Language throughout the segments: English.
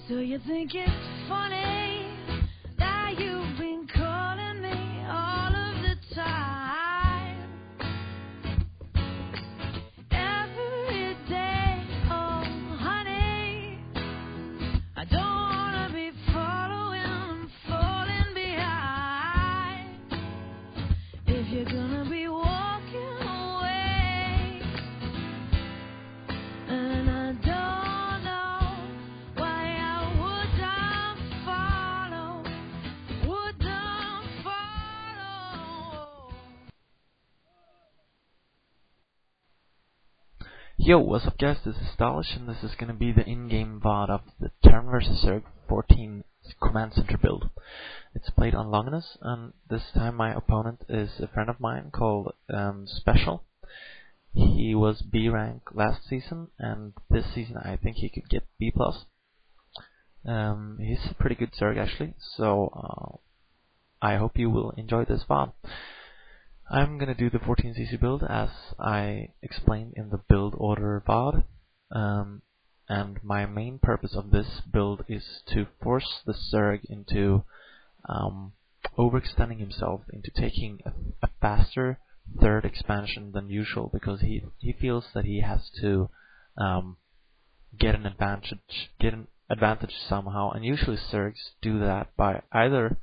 Do you think it's funny that you've been calling me all of the time? Every day, oh honey, I don't wanna be following, falling behind. If you're gonna be walking away, and I don't know why I wouldn't follow. Yo, what's up guys, this is Stalish and this is gonna be the in-game VOD of the Turn vs. Zerg 14 Command Center build. It's played on Longinus, and this time my opponent is a friend of mine called Special. He was B rank last season, and this season I think he could get B+. He's a pretty good Zerg actually, so I hope you will enjoy this VOD. I'm gonna do the 14cc build as I explained in the build order VOD, and my main purpose of this build is to force the Zerg into overextending himself into taking a faster third expansion than usual, because he feels that he has to get an advantage somehow, and usually Zergs do that by either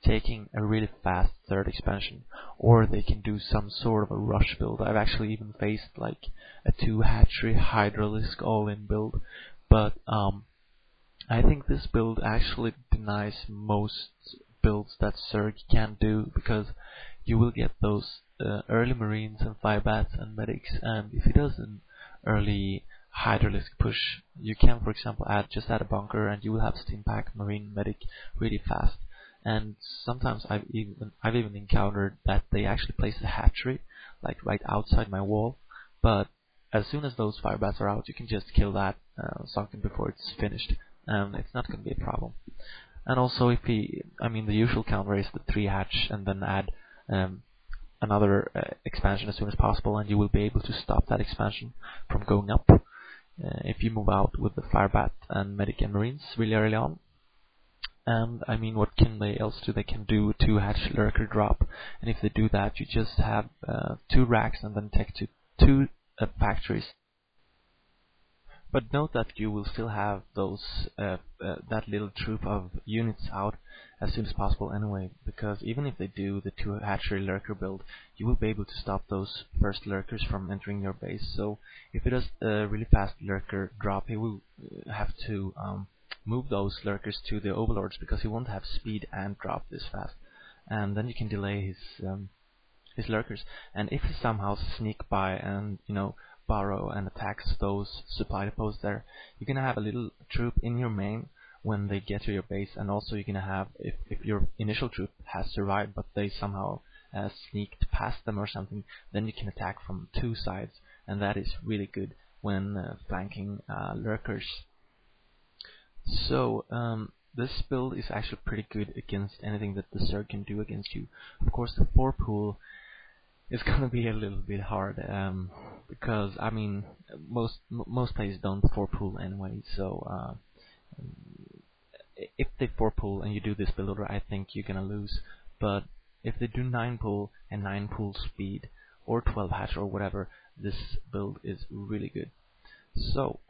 taking a really fast third expansion, or they can do some sort of a rush build. I've actually even faced like a 2-hatchery Hydralisk all-in build, but I think this build actually denies most builds that Zerg can do, because you will get those early Marines and Firebats and Medics, and if he does an early Hydralisk push, you can for example just add a bunker and you will have Stim Pack, Marine, Medic really fast. And sometimes I've even encountered that they actually place a hatchery like right outside my wall, but as soon as those Firebats are out, you can just kill that something before it's finished. It's not going to be a problem. And also, if the usual counter is the 3-hatch and then add another expansion as soon as possible, and you will be able to stop that expansion from going up if you move out with the Firebat and Medic and Marines really early on. And what can they else do? They can do a 2-hatch lurker drop, and if they do that, you just have 2 racks and then take to 2 factories. But note that you will still have those that little troop of units out as soon as possible anyway, because even if they do the 2-hatchery lurker build, you will be able to stop those first lurkers from entering your base. So if it does a really fast lurker drop, he will have to move those lurkers to the overlords, because he won't have speed and drop this fast, and then you can delay his lurkers. And if he somehow sneak by and borrow and attacks those supply depots there, you're gonna have a little troop in your main when they get to your base, and also you're gonna have, if your initial troop has survived but they somehow sneaked past them or something, then you can attack from 2 sides, and that is really good when flanking lurkers. So this build is actually pretty good against anything that the Zerg can do against you. Of course, the 4 pool is gonna be a little bit hard, because most players don't 4 pool anyway. So if they 4 pool and you do this build order, I think you're gonna lose. But if they do 9 pool and 9 pool speed or 12 hatch or whatever, this build is really good. So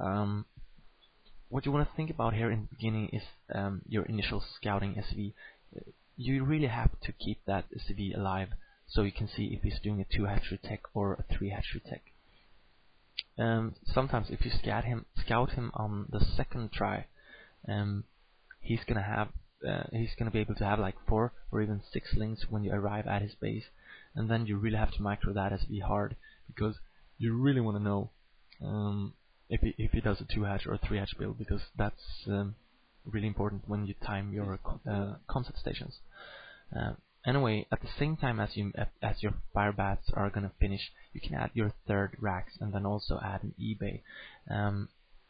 what you want to think about here in the beginning is your initial scouting SV. You really have to keep that SV alive, so you can see if he's doing a 2-hatchery tech or a 3-hatchery tech. Sometimes if you scout him on the second try, he's gonna be able to have like 4 or even 6 links when you arrive at his base, and then you really have to micro that SV hard, because you really want to know if he does a 2-hatch or a 3-hatch build, because that's really important when you time your concept stations. Anyway, at the same time as your Firebats are gonna finish, you can add your 3rd racks and then also add an eBay.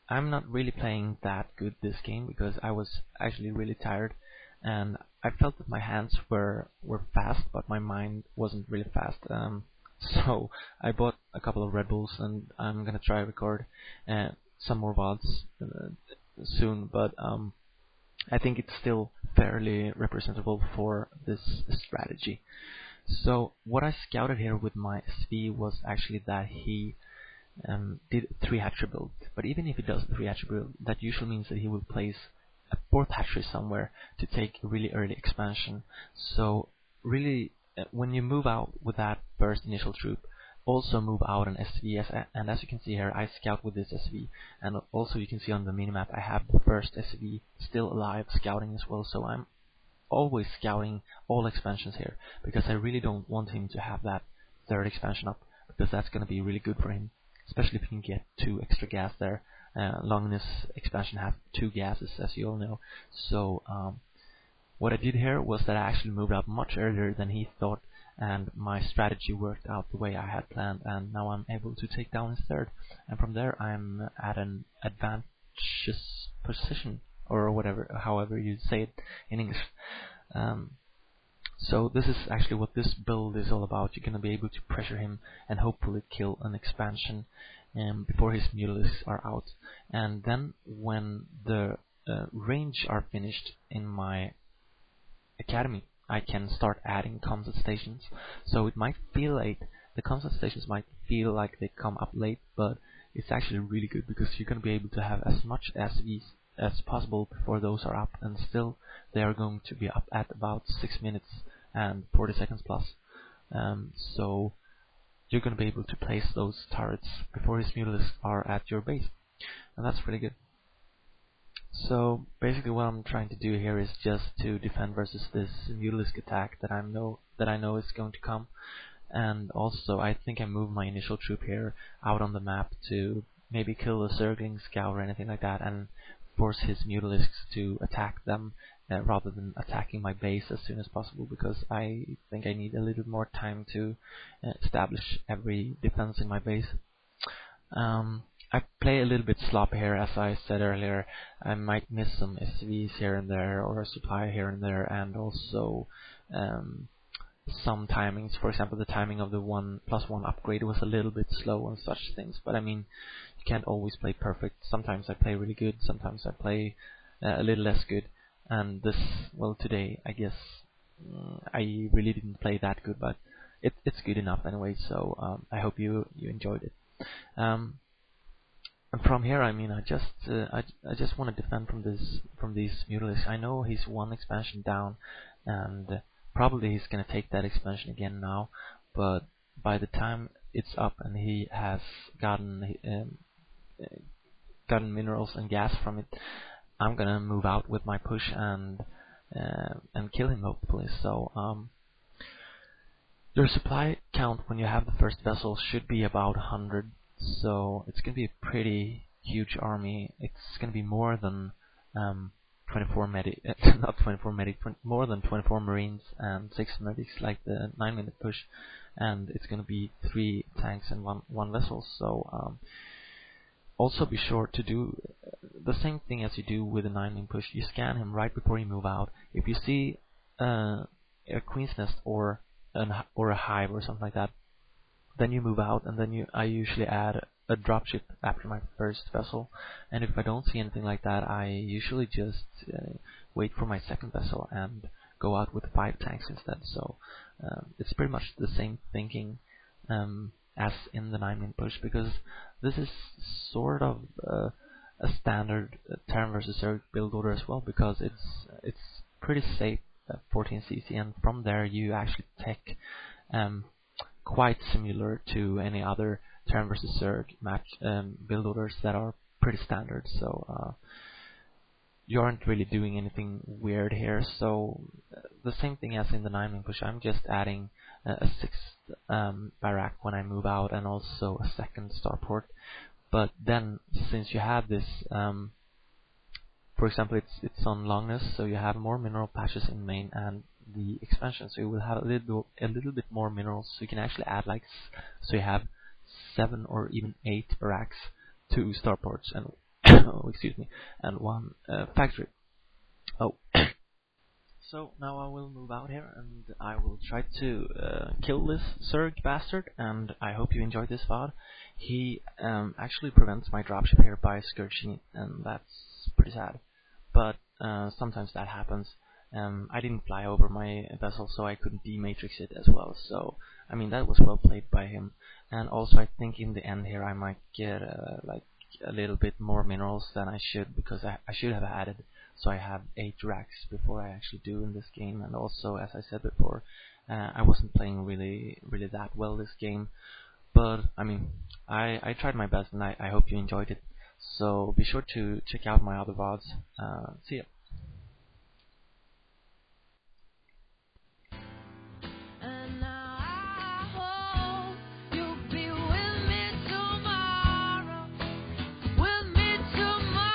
I'm not really playing that good this game, because I was actually really tired, and I felt that my hands were fast, but my mind wasn't really fast. So I bought a couple of Red Bulls, and I'm gonna try record some more VODs soon. But I think it's still fairly representable for this strategy. So what I scouted here with my SV was actually that he did 3 hatchery build. But even if he does 3 hatchery build, that usually means that he will place a 4th hatchery somewhere to take a really early expansion. So really, when you move out with that first initial troop, also move out an SV, and as you can see here, I scout with this SV, and also you can see on the minimap I have the first SV still alive, scouting as well, so I'm always scouting all expansions here, because I really don't want him to have that 3rd expansion up, because that's going to be really good for him, especially if he can get 2 extra gas there. Longness expansion has 2 gases, as you all know, so what I did here was that I actually moved out much earlier than he thought, and my strategy worked out the way I had planned, and now I'm able to take down his 3rd, and from there I'm at an advantageous position, or whatever, however you say it in English. So this is actually what this build is all about. You're going to be able to pressure him and hopefully kill an expansion before his mules are out, and then when the range are finished in my academy, I can start adding combat stations. So it might feel late, the combat stations might feel like they come up late, but it's actually really good, because you're going to be able to have as much SVs as possible before those are up, and still they are going to be up at about 6 minutes and 40 seconds plus. So you're going to be able to place those turrets before his mules are at your base, and that's really good. So basically what I'm trying to do here is just to defend versus this Mutalisk attack that I know is going to come. And also I think I moved my initial troop here out on the map to maybe kill a Zergling scout or anything like that, and force his Mutalisks to attack them rather than attacking my base as soon as possible, because I think I need a little more time to establish every defense in my base. I play a little bit sloppy here, as I said earlier. I might miss some SVs here and there, or a supply here and there, and also some timings. For example, the timing of the 1+1 upgrade was a little bit slow and such things, but I mean, you can't always play perfect. Sometimes I play really good, sometimes I play a little less good, and well, today I guess I really didn't play that good, but it's good enough anyway, so I hope you enjoyed it. And from here, I mean, I just want to defend from these Mutalisks. I know he's 1 expansion down, and probably he's gonna take that expansion again now. But by the time it's up and he has gotten minerals and gas from it, I'm gonna move out with my push and kill him hopefully. So your supply count when you have the first vessel should be about 100. So it's going to be a pretty huge army. It's going to be more than 24 medic, not 24 medic, more than 24 marines and 6 medics, like the 9-minute push, and it's going to be 3 tanks and one vessel. So also be sure to do the same thing as you do with a 9-minute push. You scan him right before you move out. If you see a queen's nest or a hive or something like that, then you move out, and then I usually add a dropship after my first vessel. And if I don't see anything like that, I usually just wait for my second vessel and go out with 5 tanks instead. So it's pretty much the same thinking as in the 9-minute push, because this is sort of a standard Terran versus Zerg build order as well, because it's pretty safe at 14cc, and from there you actually take quite similar to any other Terran versus Zerg match build orders that are pretty standard. So you aren't really doing anything weird here. So the same thing as in the 9-minute push. I'm just adding a 6th barrack when I move out, and also a 2nd starport. But then, since you have this, for example, it's on longness, so you have more mineral patches in main and the expansion, so you will have a little bit more minerals, so you can actually add so you have 7 or even 8 barracks, 2 starports, and excuse me, and 1 factory. So now I will move out here, and I will try to kill this Zerg bastard, and I hope you enjoyed this VOD. He actually prevents my dropship here by scourging it, and that's pretty sad. but sometimes that happens. I didn't fly over my vessel, so I couldn't dematrix it as well. So, I mean, that was well played by him. And also, I think in the end here, I might get like a little bit more minerals than I should, because I should have added. So I have 8 racks before I actually do in this game. And also, as I said before, I wasn't playing really that well this game. But I mean, I tried my best, and I hope you enjoyed it. So be sure to check out my other VODs. See ya. And now I hope you'll be with me tomorrow. With me tomorrow.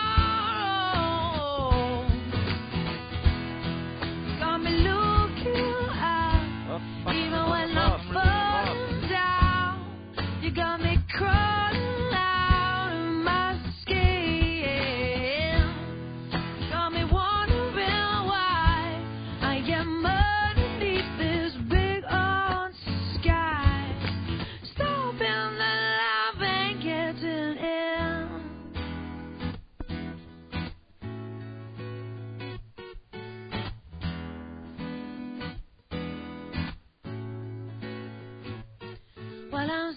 Got me looking out, even when I'm falling down. You got me crawling out of my skin. Got me wondering why I am underneath this big old sky. Stopping the love and getting in. Well, I'm